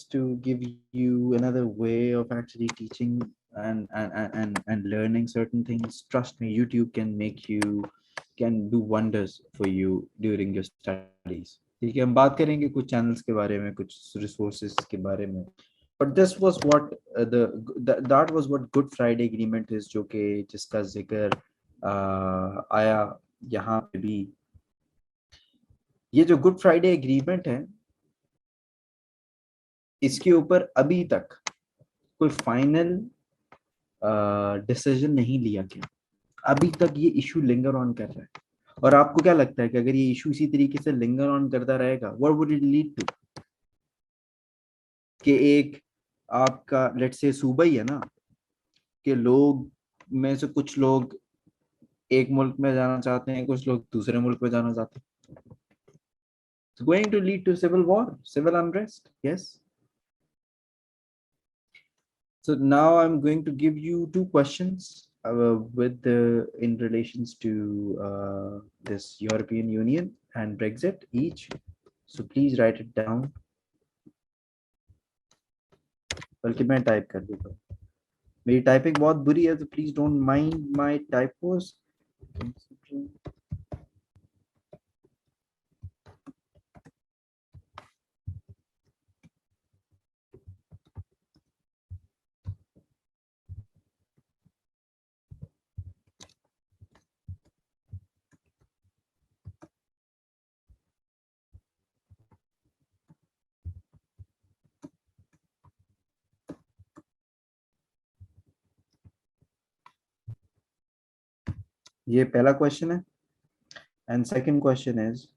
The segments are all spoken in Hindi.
to give you another way of actually teaching and learning certain things. Trust me, YouTube can do wonders for you during your studies. ठीक है, हम बात करेंगे कुछ चैनल्स के बारे में, कुछ रिसोर्सेज के बारे में. But this was what that was what Good Friday Agreement is, जो कि जिसका जिक्र आया यहाँ पे भी. ये जो गुड फ्राइडे एग्रीमेंट है, इसके ऊपर अभी तक कोई फाइनल डिसीजन नहीं लिया गया. अभी तक ये इशू लिंगर ऑन कर रहा है. और आपको क्या लगता है कि अगर ये इशू इसी तरीके से लिंगर ऑन करता रहेगा, what would it lead to? कि एक आपका लेट्स से सूबा ही है ना, कि लोग में से कुछ लोग एक मुल्क में जाना चाहते हैं, कुछ लोग दूसरे मुल्क में जाना चाहते हैं. It's going to lead to civil war, civil unrest. Yes. So now I'm going to give you two questions with in relations to this European Union and Brexit each. So please write it down. बल्कि मैं टाइप कर देता हूँ. मेरी टाइपिंग बहुत बुरी है, तो प्लीज डोंट माइंड माय टाइपोस. ये पहला क्वेश्चन है. And second question is,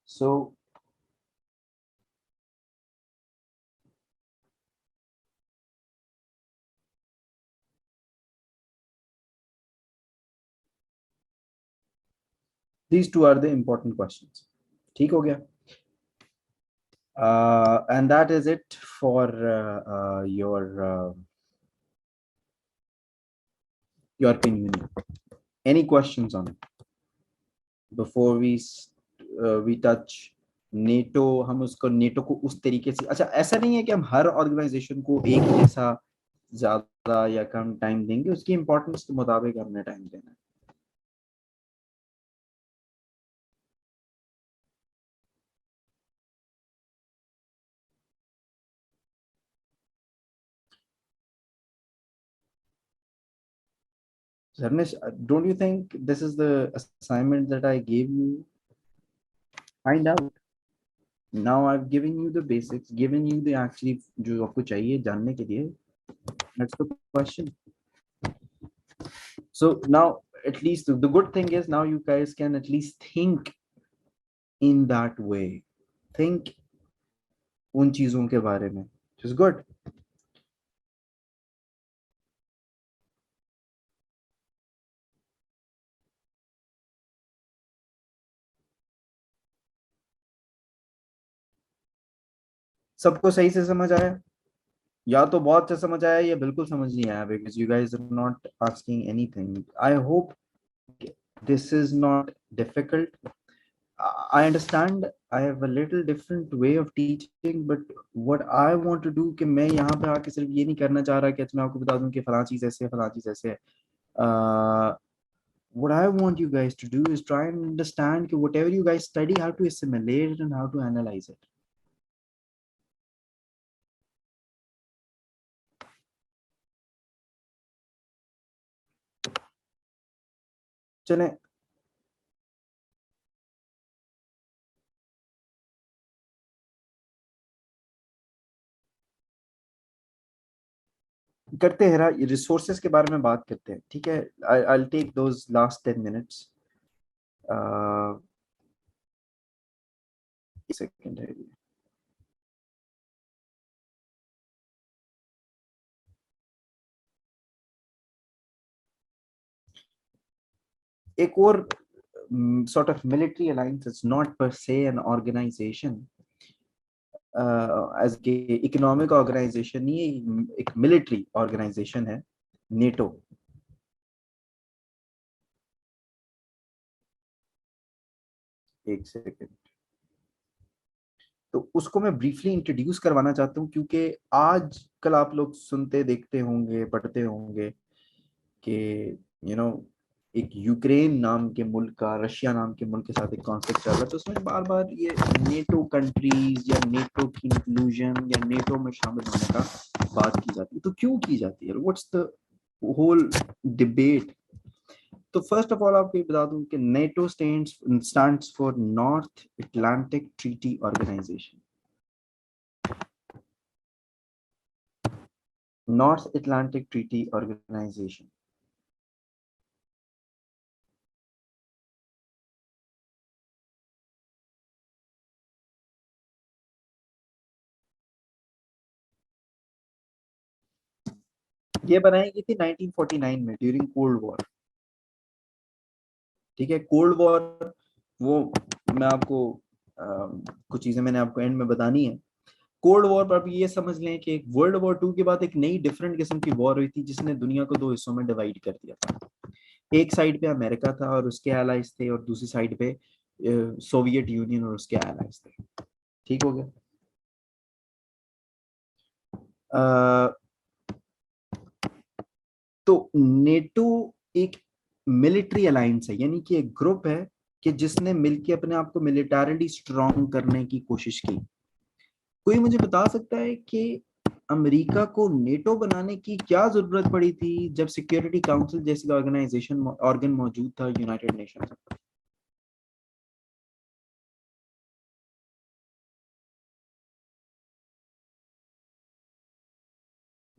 so these two are the important questions. ठीक हो गया? And that is it for your European Union. Any questions on it before we touch NATO? हम उसको NATO को उस तरीके से, अच्छा ऐसा नहीं है कि हम हर ऑर्गेनाइजेशन को एक जैसा ज्यादा या कम टाइम देंगे, उसकी इंपॉर्टेंस के मुताबिक हमने टाइम देना है. Dharnesh, don't you think this is the assignment that I gave you? Find out. Now I've given you the basics, given you the actually जो आपको चाहिए जानने के लिए. That's the question. So now at least the good thing is now you guys can at least think in that way. Think उन चीजों के बारे में. Which is good. सबको सही से समझ आया? या तो बहुत अच्छा समझ आया या बिल्कुल समझ नहीं आया, because you guys are not asking anything. I hope this is not difficult. I understand I have a little different way of teaching, but what I want to do कि मैं यहाँ पे आके सिर्फ ये नहीं करना चाह रहा कि मैं आपको बता दूं कि फलां चीज ऐसे है, फलां चीज ऐसे है. What I want you guys to do is try and understand कि whatever you guys study, how to assimilate it and how to analyze it. चलें, करते हैं, रिसोर्सेज के बारे में बात करते हैं, ठीक है। I take those last 10 minutes. Second है। एक और sort of military alliance is not per se an organization, as के इकोनॉमिक ऑर्गेनाइजेशन नहीं है, एक मिलिट्री ऑर्गेनाइजेशन है नेटो। एक सेकेंड। तो उसको मैं ब्रीफली इंट्रोड्यूस करवाना चाहता हूँ, क्योंकि आज कल आप लोग सुनते देखते होंगे पढ़ते होंगे कि यू नो एक यूक्रेन नाम के मुल्क का रशिया नाम के मुल्क के साथ एक कॉन्फ्लिक्ट चल रहा है, तो उसमें बार बार ये नेटो कंट्रीज या नेटो की इंक्लूजन या नेटो में शामिल होने का बात की जाती है। तो क्यों की जाती है, व्हाट्स द होल डिबेट? तो फर्स्ट ऑफ ऑल आपको ये बता दूं कि NATO stands for North Atlantic Treaty Organization. North Atlantic Treaty Organization. ये बनाई गई थी 1949 में ड्यूरिंग कोल्ड वॉर। ठीक है, कोल्ड वॉर वो मैं आपको कुछ चीजें मैंने आपको एंड में बतानी है। कोल्ड वॉर पर आप ये समझ लें कि वर्ल्ड वॉर टू के बाद एक नई डिफरेंट किस्म की वॉर हुई थी, जिसने दुनिया को दो हिस्सों में डिवाइड कर दिया था। एक साइड पे अमेरिका था और उसके एलाइज थे, और दूसरी साइड पे सोवियत यूनियन और उसके एलाइज थे। ठीक हो गया। अ, तो नेटो एक मिलिट्री अलायंस है, यानी कि एक ग्रुप है कि जिसने मिलकर अपने आप को मिलिटरली स्ट्रांग करने की कोशिश की। कोई मुझे बता सकता है कि अमेरिका को नेटो बनाने की क्या जरूरत पड़ी थी जब सिक्योरिटी काउंसिल जैसी ऑर्गेनाइजेशन ऑर्गन मौजूद था United Nations?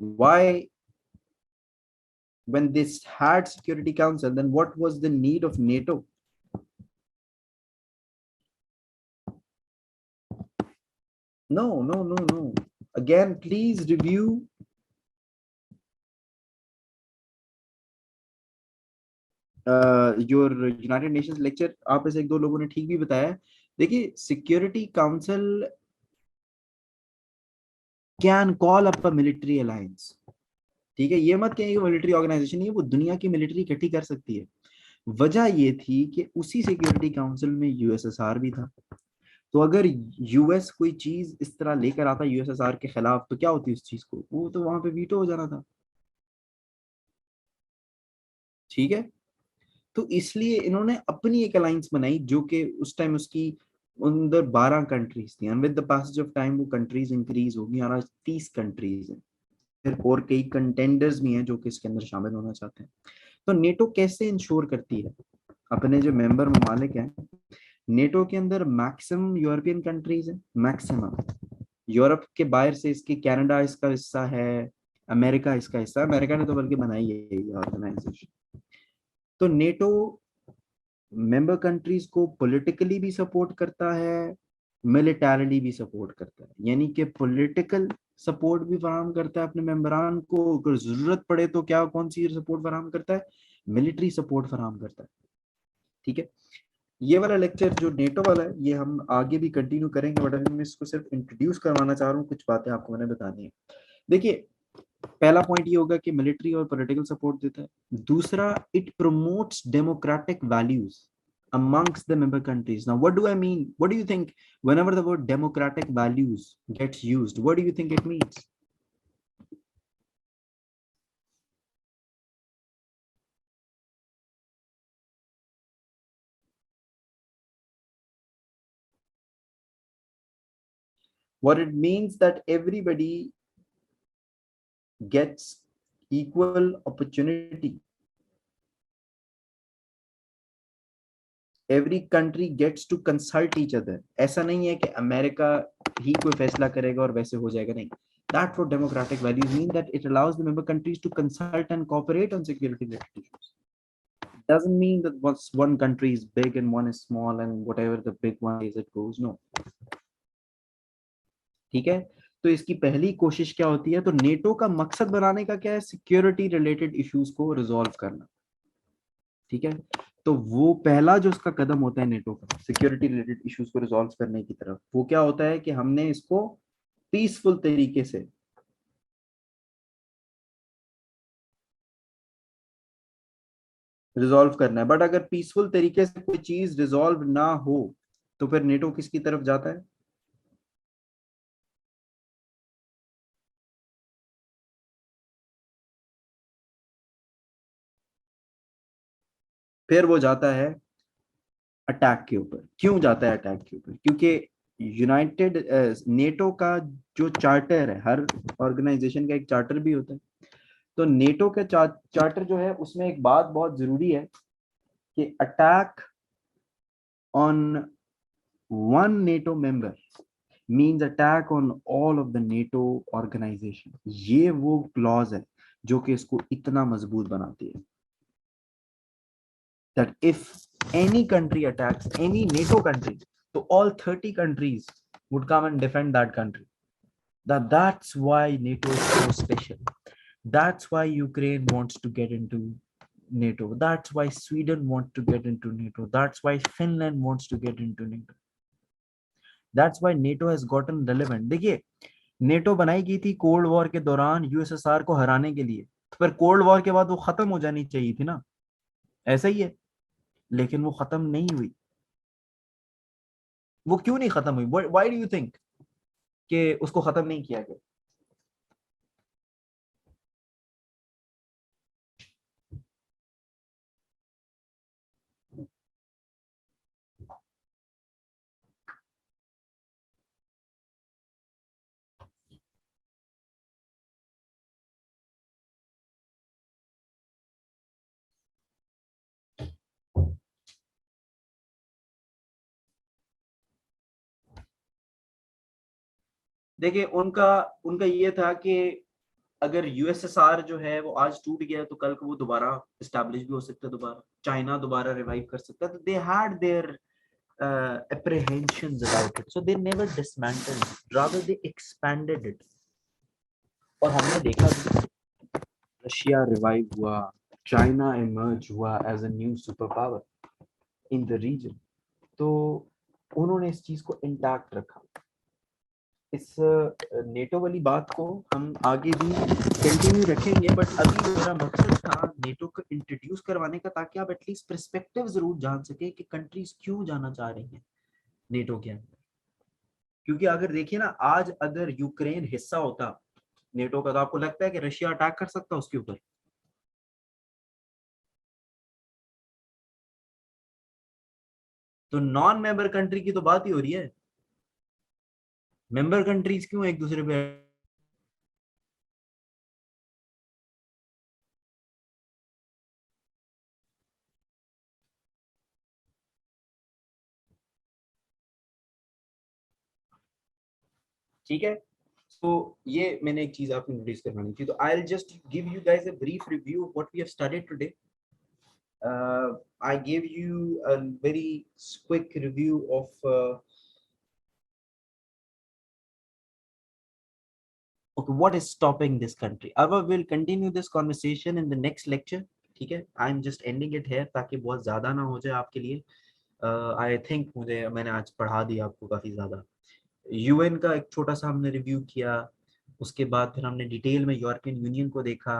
Why when this had security council, then what was the need of NATO? No, no, no, no. Again, please review. Your United Nations lecture. आप में से एक दो लोगों ने ठीक भी बताया। देखिए, security council can call up a military alliance. ठीक है, ये मत कहें कि मिलिट्री ऑर्गेनाइजेशन नहीं है, वो दुनिया की मिलिट्री इकट्ठी कर सकती है। वजह ये थी कि उसी सिक्योरिटी काउंसिल में यूएसएसआर भी था। तो अगर यूएस कोई चीज इस तरह लेकर आता यूएसएसआर के खिलाफ, तो क्या होती उस चीज को, वो तो वहां पे वीटो हो जाना था। ठीक है। तो इसलिए इन्होंने अपनी एक अलायंस बनाई, जो कि उस टाइम उसकी अंदर 12 कंट्रीज थी, and with the passage of time वो कंट्रीज इंक्रीज होगी और आज 30 कंट्रीज हैं। फिर और कई कंटेंडर्स भी हैं जो कि इसके अंदर शामिल होना चाहते हैं। तो नेटो कैसे इंश्योर करती है अपने जो मेंबर ममालिक हैं? नेटो के अंदर मैक्सिमम यूरोपियन कंट्रीज हैं, मैक्सिमम। यूरोप के बाहर से इसके कनाडा इसका हिस्सा है, अमेरिका इसका हिस्सा है। अमेरिका ने तो बल्कि बनाई है ये ऑर्गेनाइजेशन। तो नेटो मेंबर कंट्रीज को पॉलिटिकली भी सपोर्ट करता है, मिलिटरली भी सपोर्ट करता है। यानी कि पॉलिटिकल सपोर्ट भी फराहम करता है अपने मेंबरान को, अगर जरूरत पड़े तो क्या कौन सी सपोर्ट फराहम करता है, मिलिट्री सपोर्ट फराहम करता है। ठीक है। ये वाला लेक्चर जो नेटो वाला है ये हम आगे भी कंटिन्यू करेंगे, बट अभी मैं इसको सिर्फ इंट्रोड्यूस करवाना चाह रहा हूँ, कुछ बातें आपको मैंने बतानी है। देखिए, पहला पॉइंट ये होगा कि मिलिट्री और पॉलिटिकल सपोर्ट देता है। दूसरा, it promotes democratic values amongst the member countries. Now, what do I mean? What do you think whenever the word democratic values gets used? What do you think it means? What it means that everybody gets equal opportunity. Every country gets to consult each other. ऐसा नहीं है कि अमेरिका ही कोई फैसला करेगा और वैसे हो जाएगा, नहीं। That's what democratic values mean, that it allows the member countries to consult and cooperate on security related issues. Doesn't mean that one country is big and one is small and whatever the big one is it goes. No. ठीक है, तो इसकी पहली कोशिश क्या होती है, तो नेटो का मकसद बनाने का क्या है, सिक्योरिटी रिलेटेड इश्यूज को रिजॉल्व करना। ठीक है, तो वो पहला जो उसका कदम होता है नेटो का सिक्योरिटी रिलेटेड इश्यूज को रिजॉल्व करने की तरफ, वो क्या होता है कि हमने इसको पीसफुल तरीके से रिजॉल्व करना है। बट अगर पीसफुल तरीके से कोई चीज रिजॉल्व ना हो तो फिर नेटो किसकी तरफ जाता है, फिर वो जाता है अटैक के ऊपर। क्यों जाता है अटैक के ऊपर, क्योंकि यूनाइटेड नेटो का जो चार्टर है, हर ऑर्गेनाइजेशन का एक चार्टर भी होता है, तो नेटो के चार्टर जो है उसमें एक बात बहुत जरूरी है कि attack on one NATO member means attack on all of the NATO organization. ये वो क्लॉज है जो कि इसको इतना मजबूत बनाती है, that if any country attacks any NATO country, so all 30 countries would come and defend that country. That's why NATO is so special. That's why Ukraine wants to get into NATO. That's why Sweden wants to get into NATO. That's why Finland wants to get into NATO. That's why NATO has gotten relevant. देखिए, नेटो बनाई गई थी कोल्ड वॉर के दौरान यूएसएसआर को हराने के लिए, तो फिर कोल्ड वॉर के बाद वो खत्म हो जानी चाहिए थी ना, ऐसा ही है, लेकिन वो खत्म नहीं हुई। वो क्यों नहीं खत्म हुई, व्हाई डू यू थिंक कि उसको खत्म नहीं किया गया? देखिए, उनका उनका ये था कि अगर यूएसएसआर जो है वो आज टूट गया तो कल को वो दोबारा एस्टैब्लिश भी हो सकता है, दोबारा चाइना दोबारा रिवाइव कर सकता है, तो they had there apprehensions about it, so they never dismantled it, rather they expanded it। और हमने देखा भी, रशिया रिवाइव हुआ, चाइना इमर्ज हुआ as a new super power in the region, तो उन्होंने इस चीज को इंटैक्ट रखा। इस नेटो वाली बात को हम आगे भी कंटिन्यू रखेंगे, बट अभी मेरा मकसद था नेटो को इंट्रोड्यूस करवाने का, ताकि आप एटलीस्ट पर्सपेक्टिव जरूर जान सके कि कंट्रीज क्यों जाना चाह रही हैं नेटो के अंदर। क्योंकि अगर देखिए ना, आज अगर यूक्रेन हिस्सा होता नेटो का, तो आपको लगता है कि रशिया अटैक कर सकता उसके ऊपर? तो नॉन मेंबर कंट्री की तो बात ही हो रही है, मेंबर कंट्रीज क्यों एक दूसरे पे? ठीक है, तो ये मैंने एक चीज आपको नोटिस करवानी थी, तो I will just give you guys a brief review of what we have studied today. I gave you a very quick review of okay, what is stopping this country. Ava will continue this conversation in the next lecture. ठीक है, I am just ending it here ताकि बहुत ज्यादा ना हो जाए आपके लिए। आई थिंक मुझे मैंने आज पढ़ा दिया आपको काफी ज्यादा। यूएन का एक छोटा सा हमने रिव्यू किया, उसके बाद फिर हमने डिटेल में यूरोपियन यूनियन को देखा,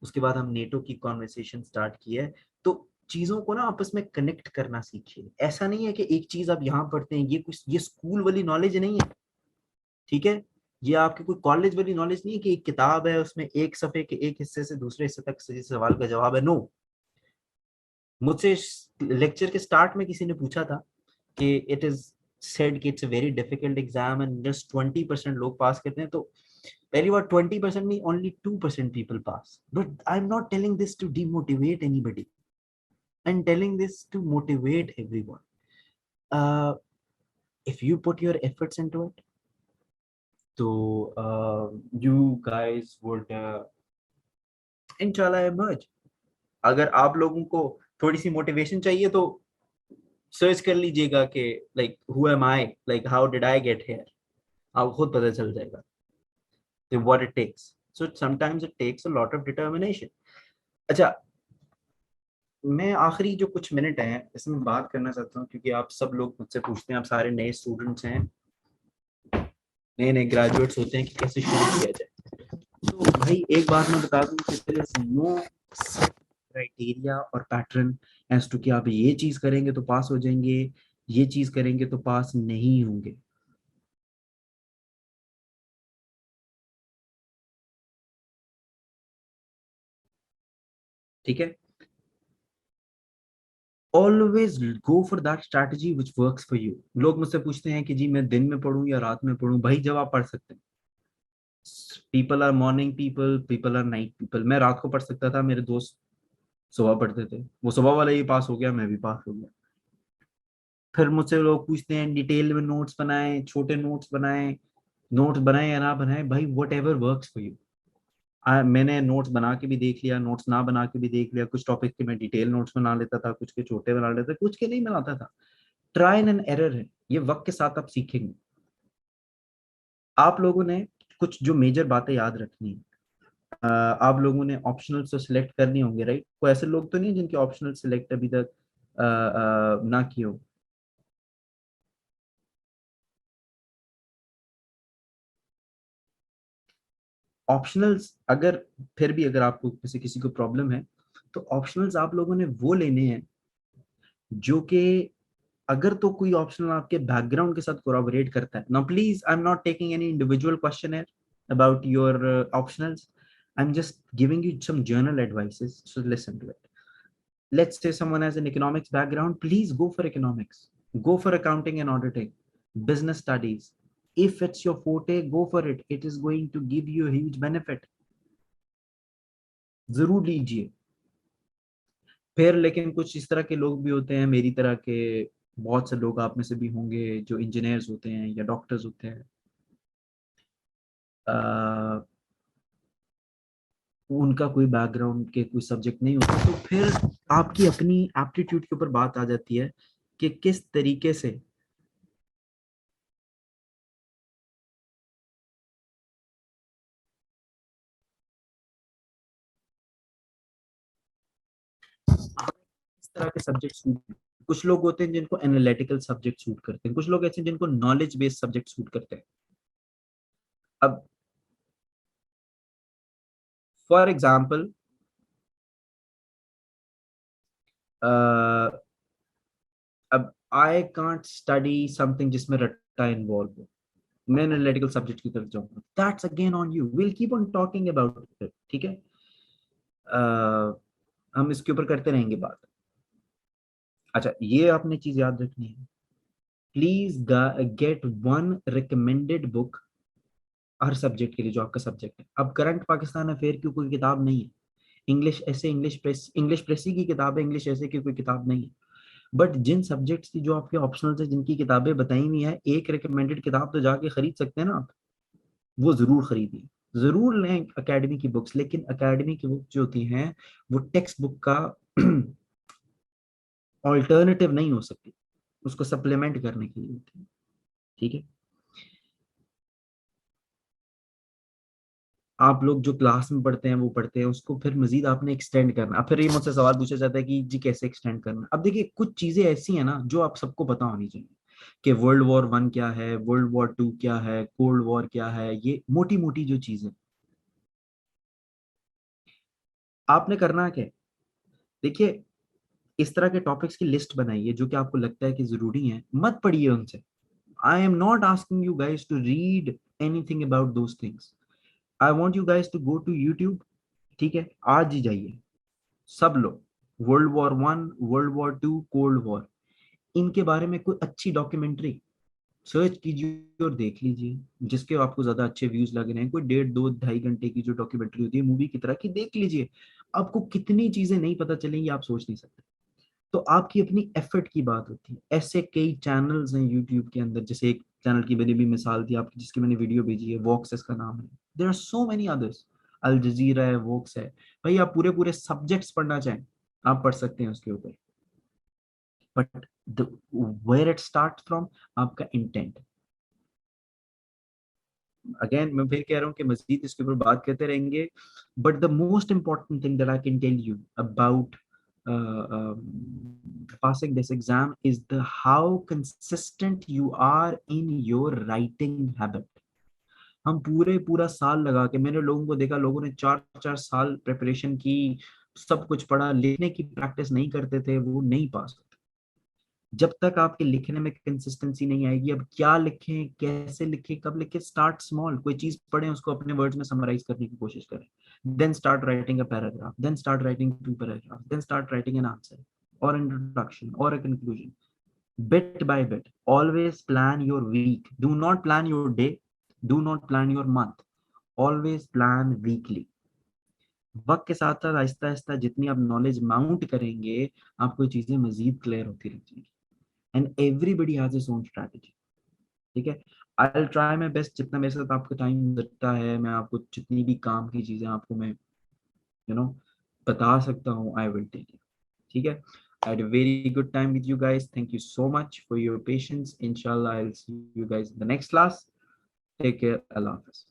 उसके बाद हम नेटो की कॉन्वर्सेशन स्टार्ट की है। तो चीजों को ना आपस में कनेक्ट करना सीखिए। ऐसा नहीं है कि एक चीज आप यहाँ पढ़ते हैं, ये कुछ ये स्कूल वाली नॉलेज नहीं है, ठीक है? ये आपकी कोई कॉलेज वाली नॉलेज नहीं है कि एक किताब है उसमें एक सफे के एक हिस्से से दूसरे हिस्से तक से सवाल का जवाब है। नो, मुझसे लेक्चर के स्टार्ट में किसी ने पूछा था कि इट इज सेड कि it's a very difficult exam and just 20% लोग पास करते हैं। तो पहली बार 20% में only 2% people pass, but I am not telling this to demotivate anybody, I am telling this to motivate everyone. If you put your efforts into it, तो यू गाइस वुड इंशाल्लाह इमर्ज। अगर आप लोगों को थोड़ी सी मोटिवेशन चाहिए तो सर्च कर लीजिएगा कि like who am I, like how did I get here, आपको खुद पता चल जाएगा what it takes. So sometimes it takes a lot of determination. अच्छा, मैं आखिरी जो कुछ मिनट हैं इसमें बात करना चाहता हूँ, क्योंकि आप सब लोग मुझसे पूछते हैं, आप सारे नए स्टूडेंट्स हैं, नए नए ग्रेजुएट्स होते हैं कि कैसे शुरू किया जाए। तो भाई एक बात मैं बता दूं कि there is no क्राइटेरिया और पैटर्न एज टू कि आप ये चीज करेंगे तो पास हो जाएंगे, ये चीज करेंगे तो पास नहीं होंगे। ठीक है, always go for that strategy which works for you. लोग मुझसे पूछते हैं कि जी मैं दिन में पढ़ूं या रात में पढ़ूं, भाई जब आप पढ़ सकते हैं। People are morning people, people are night people. मैं रात को पढ़ सकता था, मेरे दोस्त सुबह पढ़ते थे, वो सुबह वाला ही पास हो गया, मैं भी पास हो गया। फिर मुझसे लोग पूछते हैं डिटेल में नोट्स बनाएं, छोटे नोट्स बनाएं, नोट्स बनाएं या ना बनाएं, भाई what ever works for you. मैंने नोट्स बना के भी देख लिया, नोट्स ना बना के भी देख लिया। कुछ टॉपिक के मैं डिटेल नोट्स बना लेता था, कुछ के छोटे बना लेता था, कुछ के नहीं बनाता था। ट्रायल एंड एरर है, ये वक्त के साथ आप सीखेंगे। आप लोगों ने कुछ जो मेजर बातें याद रखनी है, आप लोगों ने ऑप्शनल तो सिलेक्ट करनी होंगे, राइट? कोई ऐसे लोग तो नहीं है जिनके ऑप्शनल सिलेक्ट अभी तक ना किए हो? ऑप्शनल्स अगर, फिर भी अगर आपको किसी किसी को प्रॉब्लम है, तो ऑप्शनल्स आप लोगों ने वो लेने हैं जो कि, अगर तो कोई ऑप्शनल आपके बैकग्राउंड के साथ कोलैबोरेट करता है। Now please, I am not taking any individual question about your optionals. I'm just giving you some general advices, so listen to it. Let's say someone has an economics background, please go for economics, go for accounting and auditing, business studies. If it's your forte, go for it, it is going to give you a huge benefit, जरूर लीजिए। फिर लेकिन कुछ इस तरह के लोग भी होते हैं, मेरी तरह के बहुत से लोग आप में से भी होंगे, जो इंजीनियर्स होते हैं या डॉक्टर्स होते हैं, अ, उनका कोई बैकग्राउंड के कोई सब्जेक्ट नहीं होता, तो फिर आपकी अपनी एप्टीट्यूड के ऊपर बात आ जाती है कि किस तरीके से आप इस तरह के सब्जेक्ट सूट। कुछ लोग होते हैं जिनको एनालिटिकल सब्जेक्ट सूट करते हैं, कुछ लोग ऐसे हैं जिनको नॉलेज बेस्ड सब्जेक्ट सूट करते हैं। अब फॉर एग्जाम्पल, अब आई कांट स्टडी समथिंग जिसमें रट्टा इन्वॉल्व हो, मैं एनालिटिकल सब्जेक्ट की तरफ जाऊंगा, that's again on you, will keep on talking about it. ठीक है, हम इसके ऊपर करते रहेंगे बात। अच्छा, ये आपने चीज याद रखनी है, please get one recommended book her subject के लिए जो आपका सब्जेक्ट है। अब करंट पाकिस्तान अफेयर की कोई किताब नहीं है, इंग्लिश ऐसे, इंग्लिश प्रेसी की किताब है, इंग्लिश ऐसे की कोई किताब नहीं है। बट जिन सब्जेक्ट्स की जो आपके ऑप्शनल है, जिनकी किताबें बताई हुई है, एक रिकमेंडेड किताब तो जाके खरीद सकते हैं ना आप, वो जरूर खरीदिए, जरूर लें एकेडमी की बुक्स। लेकिन एकेडमी की बुक जो होती हैं, वो टेक्स्ट बुक का ऑल्टरनेटिव नहीं हो सकती, उसको सप्लीमेंट करने के लिए होती है। ठीक है, आप लोग जो क्लास में पढ़ते हैं वो पढ़ते हैं, उसको फिर मजीद आपने एक्सटेंड करना। अब फिर ये मुझसे सवाल पूछा जाता है कि जी कैसे एक्सटेंड करना। अब देखिए, कुछ चीजें ऐसी हैं ना जो आप सबको पता होनी चाहिए, कि वर्ल्ड वॉर 1 क्या है, वर्ल्ड वॉर 2 क्या है, कोल्ड वॉर क्या है, ये मोटी मोटी जो चीजें आपने करना क्या है। देखिए, इस तरह के टॉपिक्स की लिस्ट बनाइए जो कि आपको लगता है कि जरूरी है, मत पढ़िए उनसे। I am not asking you guys to read anything about those things, I want you guys to go to YouTube. ठीक है, आज ही जाइए सब लोग, world war 1, world war 2, cold war, इनके बारे में कोई अच्छी डॉक्यूमेंट्री सर्च कीजिए और देख लीजिए, जिसके आपको ज्यादा अच्छे व्यूज लग रहे हैं। कोई 1.5 2 2.5 घंटे की जो डॉक्यूमेंट्री होती है मूवी की तरह की, देख लीजिए। आपको कितनी चीजें नहीं पता चलेंगी आप सोच नहीं सकते। तो आपकी अपनी एफर्ट की बात होती है। ऐसे कई चैनल्स हैं यूट्यूब के अंदर, जैसे एक चैनल की मैंने भी मिसाल दी आपकी, जिसकी मैंने वीडियो भेजी है, वॉक्स इसका नाम है। There are so many others, Al Jazeera है, वॉक्स है। भाई आप पूरे पूरे सब्जेक्ट्स पढ़ना चाहें आप पढ़ सकते हैं उसके ऊपर, but the where it start from, आपका इंटेंट। अगेन मैं फिर कह रहा हूँ कि मजीद इसके ऊपर बात करते रहेंगे, but the most important thing that I can tell you about passing this exam is the how consistent you are in your writing habit. हम पूरा साल लगा के, मैंने लोगों को देखा, लोगों ने 4 4 साल प्रिपरेशन की, सब कुछ पढ़ा, लिखने की प्रैक्टिस नहीं करते थे, वो नहीं पास। जब तक आपके लिखने में कंसिस्टेंसी नहीं आएगी, अब क्या लिखें, कैसे लिखें, कब लिखें, स्टार्ट स्मॉल, कोई चीज पढ़ें, उसको अपने वर्ड्स में समराइज करने की कोशिश करें, then start writing a paragraph, then start writing 2 paragraph, then start writing an answer और इंट्रोडक्शन और a conclusion, bit by bit. Always plan your week, do not plan your day, do not plan your month, always plan weekly. वक्त के साथ साथ आहिस्ता आहिस्ता जितनी आप नॉलेज माउंट करेंगे, आपको ये चीजें मजीद क्लियर होती रहेंगी। And everybody has his own strategy, ठीक है। I will try my best, जितना मेरे साथ आपका टाइम लगता है, मैं आपको जितनी भी काम की चीजें आपको मैं बता सकता हूँ, आई विल टेक इट, ठीक है। I had a very good time with you guys. Thank you so much for your patience. Inshallah, I'll see you guys in the next class. Take care. Allah Hafiz.